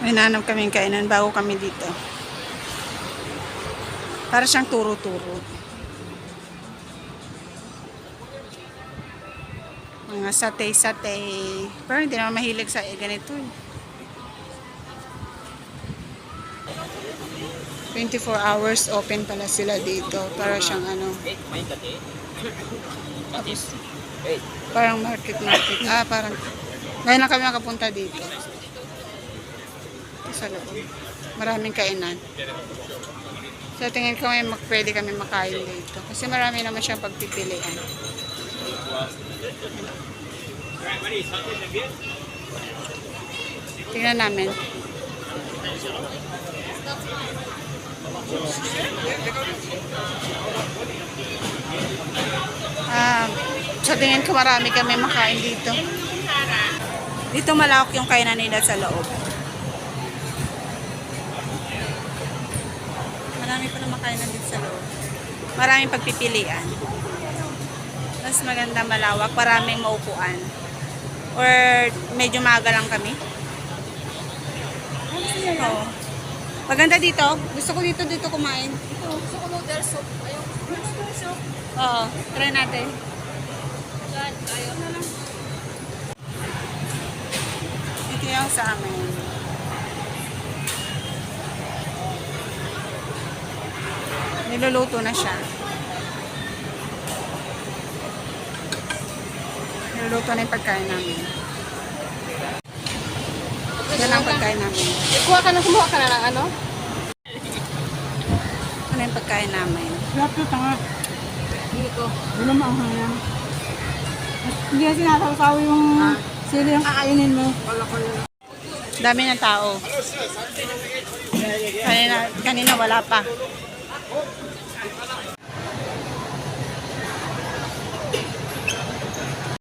Hinanap kaming kainan bago kami dito. Para siyang turo-turo. Mga satay-satay. Pero hindi naman mahilig sa ganito eh. 24 hours open pala sila dito. Para siyang ano. Tapos, parang market. Parang. Ngayon na kami nakapunta dito. Ito sa loob. Maraming kainan. So tingin ko ngayon pwede kami makain dito. Kasi marami naman siyang pagpipilian. Tingnan namin. So tingin ko marami kami makain dito. Dito malawak yung kainan nila sa loob. Marami pa na makainan dito sa loob. Maraming pagpipilian. Mas maganda malawak, maraming maupuan. Or medyo maaga lang kami. Oo. Maganda dito. Gusto ko dito kumain. Gusto ko noodle soup. Ayaw. Noodle soup. Oo, try natin. God, ayaw na lang. Ito yung sa amin. Niluluto na siya. Niluluto na yung pagkain namin. Yan ang pagkain namin. Kumuha ka na ng ano? Ano yung pagkain namin? Sarap to, tanga. Dito. Wala maanghang yan. Hindi na sinataw yung sili yung kakainin mo. Dami ng tao. Kanina wala pa.